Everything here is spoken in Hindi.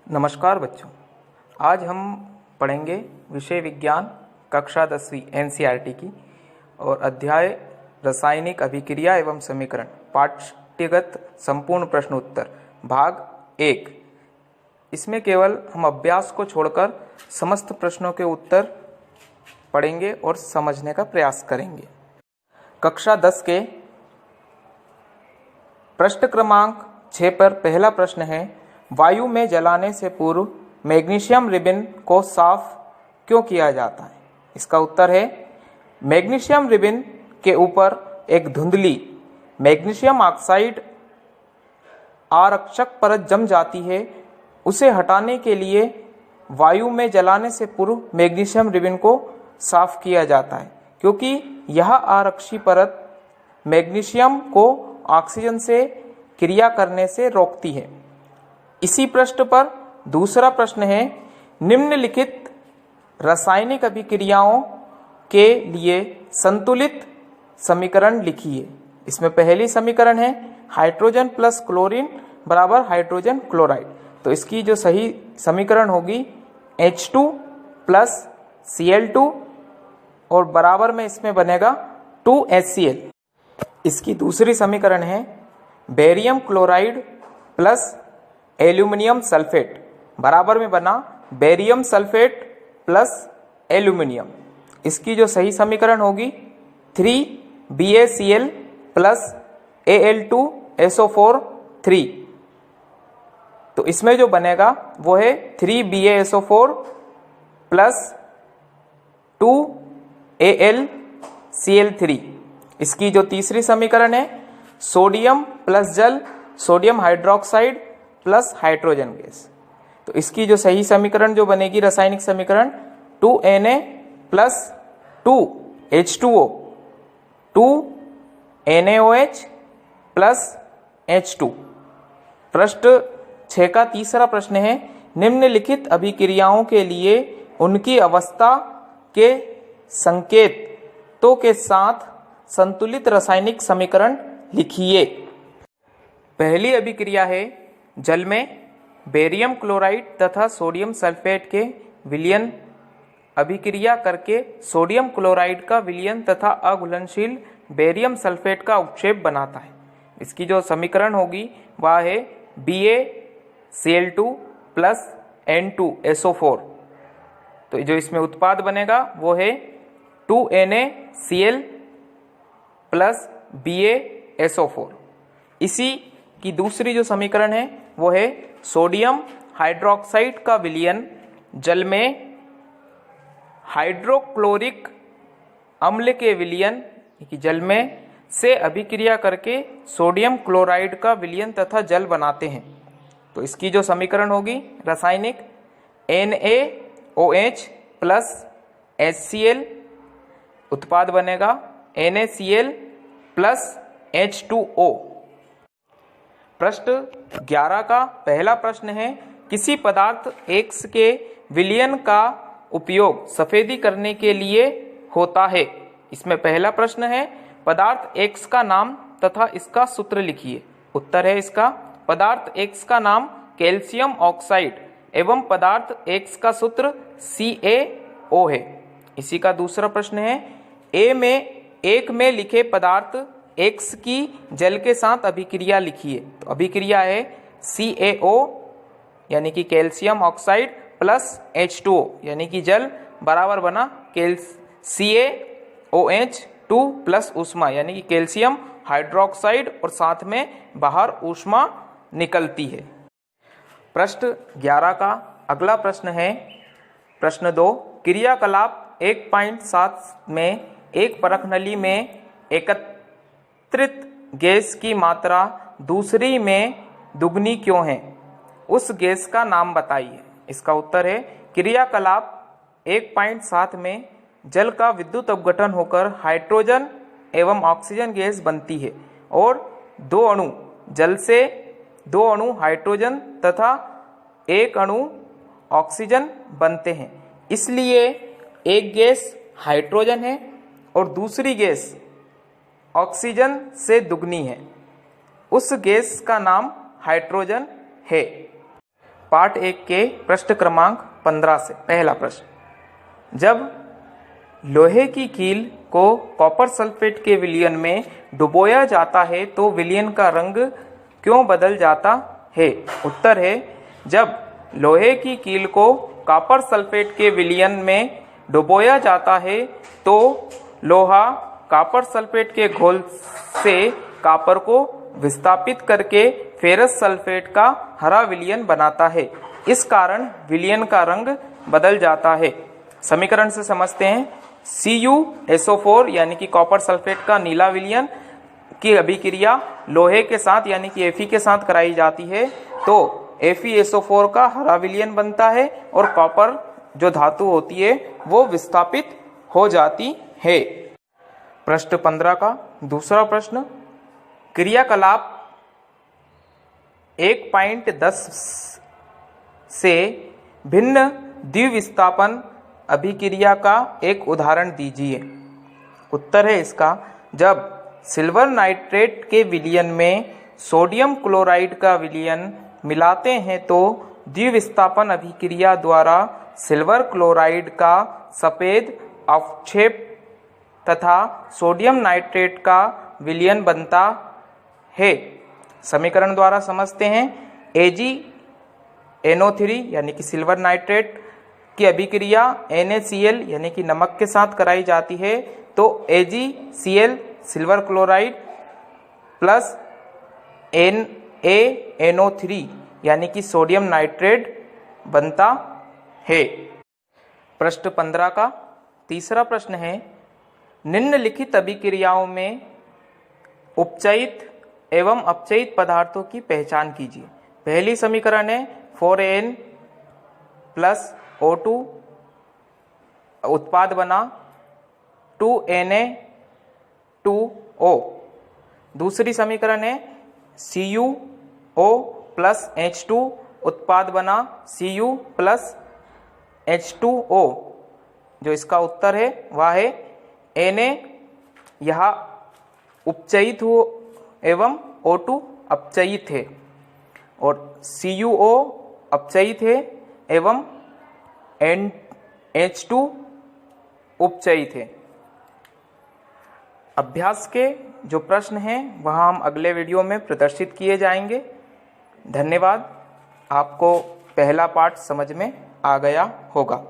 नमस्कार बच्चों, आज हम पढ़ेंगे विषय विज्ञान कक्षा 10वीं एनसीईआरटी की और अध्याय रासायनिक अभिक्रिया एवं समीकरण पाठ्यगत संपूर्ण प्रश्न उत्तर भाग 1। इसमें केवल हम अभ्यास को छोड़कर समस्त प्रश्नों के उत्तर पढ़ेंगे और समझने का प्रयास करेंगे। कक्षा 10 के प्रश्न क्रमांक 6 पर पहला प्रश्न है, वायु में जलाने से पूर्व मैग्नीशियम रिबन को साफ क्यों किया जाता है? इसका उत्तर है, मैग्नीशियम रिबन के ऊपर एक धुंधली मैग्नीशियम ऑक्साइड आरक्षक परत जम जाती है। उसे हटाने के लिए वायु में जलाने से पूर्व मैग्नीशियम रिबन को साफ किया जाता है, क्योंकि यह आरक्षी परत मैग्नीशियम को ऑक्सीजन से क्रिया करने से रोकती है। इसी पृष्ठ पर दूसरा प्रश्न है, निम्नलिखित रासायनिक अभिक्रियाओं के लिए संतुलित समीकरण लिखिए। इसमें पहली समीकरण है हाइड्रोजन प्लस क्लोरीन बराबर हाइड्रोजन क्लोराइड। तो इसकी जो सही समीकरण होगी H2 प्लस Cl2 और बराबर में इसमें बनेगा 2HCl। इसकी दूसरी समीकरण है barium chloride plus aluminium sulphate बराबर में बना बेरियम सल्फेट प्लस एल्यूमिनियम। इसकी जो सही समीकरण होगी 3BaCl प्लस Al2SO4 3। तो इसमें जो बनेगा वो है 3BaSO4 प्लस 2AlCl3। इसकी जो तीसरी समीकरण है सोडियम प्लस जल sodium hydroxide plus hydrogen gas. तो इसकी जो सही समीकरण जो बनेगी रासायनिक समीकरण 2Na plus 2H2O 2NaOH plus H2। प्रश्न 6 का तीसरा प्रश्न है, निम्नलिखित अभिक्रियाओं के लिए उनकी अवस्था के संकेतों के साथ संतुलित रासायनिक समीकरण लिखिए। पहली अभिक्रिया है, जल में बेरियम क्लोराइड तथा सोडियम सल्फेट के विलयन अभिक्रिया करके सोडियम क्लोराइड का विलयन तथा अघुलनशील बेरियम सल्फेट का उपक्षेप बनाता है। इसकी जो समीकरण होगी वह है BaCl2 प्लस N2SO4। तो जो इसमें उत्पाद बनेगा वो है 2NaCl प्लस BaSO4। इसी की दूसरी जो समीकरण है वो है सोडियम हाइड्रोक्साइड का विलयन जल में हाइड्रोक्लोरिक अम्ल के विलयन की जल में से अभिक्रिया करके सोडियम क्लोराइड का विलयन तथा जल बनाते हैं। तो इसकी जो समीकरण होगी रासायनिक NaOH प्लस HCl उत्पाद बनेगा NaCl प्लस H2O। प्रश्न 11 का पहला प्रश्न है, किसी पदार्थ X के विलयन का उपयोग सफेदी करने के लिए होता है। इसमें पहला प्रश्न है, पदार्थ X का नाम तथा इसका सूत्र लिखिए। उत्तर है इसका, पदार्थ X का नाम कैल्शियम ऑक्साइड एवं पदार्थ X का सूत्र CaO है। इसी का दूसरा प्रश्न है, एक में लिखे पदार्थ X की जल के साथ अभिक्रिया लिखिए। तो अभिक्रिया है CaO यानी कि कैल्शियम ऑक्साइड प्लस H2O यानी कि जल बराबर बना CaOH2 प्लस ऊष्मा यानी कि कैल्शियम हाइड्रोक्साइड और साथ में बाहर ऊष्मा निकलती है। प्रश्न 11 का अगला प्रश्न है, प्रश्न 2, क्रियाकलाप 1.7 में एक परख नली में एकत्रित गैस की मात्रा दूसरी में दुगनी क्यों है? उस गैस का नाम बताइए। इसका उत्तर है, क्रियाकलाप 1.7 में जल का विद्युत अपघटन होकर हाइड्रोजन एवं ऑक्सीजन गैस बनती है और दो अणु जल से 2 अणु हाइड्रोजन तथा 1 अणु ऑक्सीजन बनते हैं। इसलिए एक गैस हाइड्रोजन है और दूसरी गैस ऑक्सीजन से दुगनी है। उस गैस का नाम हाइड्रोजन है। पार्ट 1 के प्रश्न क्रमांक 15 से पहला प्रश्न, जब लोहे की कील को कॉपर सल्फेट के विलयन में डुबोया जाता है तो विलयन का रंग क्यों बदल जाता है? उत्तर है, जब लोहे की कील को कॉपर सल्फेट के विलयन में डुबोया जाता है तो लोहा कॉपर सल्फेट के घोल से कॉपर को विस्थापित करके फेरस सल्फेट का हरा विलयन बनाता है। इस कारण विलयन का रंग बदल जाता है। समीकरण से समझते हैं। CuSO4 यानी कि कॉपर सल्फेट का नीला विलयन की अभिक्रिया लोहे के साथ यानी कि Fe के साथ कराई जाती है तो FeSO4 का हरा विलयन बनता है और कॉपर जो धातु होती है वो विस्थापित हो जाती है। प्रश्न 15 का दूसरा प्रश्न, क्रियाकलाप 1.10 से भिन्न द्विविस्थापन अभिक्रिया का एक उदाहरण दीजिए। उत्तर है इसका, जब सिल्वर नाइट्रेट के विलयन में सोडियम क्लोराइड का विलयन मिलाते हैं तो द्विविस्थापन अभिक्रिया द्वारा सिल्वर क्लोराइड का सफेद अवक्षेप तथा सोडियम नाइट्रेट का विलयन बनता है। समीकरण द्वारा समझते हैं। AgNO3 यानी कि सिल्वर नाइट्रेट की अभिक्रिया NaCl यानी कि नमक के साथ कराई जाती है तो AgCl silver chloride plus NaNO3 यानी कि सोडियम नाइट्रेट बनता है। प्रश्न 15 का तीसरा प्रश्न है, निम्नलिखित अभिक्रियाओं में उपचयित एवं अपचयित पदार्थों की पहचान कीजिए। पहली समीकरण है 4An प्लस O2 उत्पाद बना 2Na2O। दूसरी समीकरण है CuO प्लस H2 उत्पाद बना Cu प्लस H2O। जो इसका उत्तर है वह है Na यह उपचयित हो एवं O2 अपचयित है और CuO अपचयित है एवं H2 उपचयित है। अभ्यास के जो प्रश्न हैं वह हम अगले वीडियो में प्रदर्शित किए जाएंगे। धन्यवाद। आपको पहला पाठ समझ में आ गया होगा।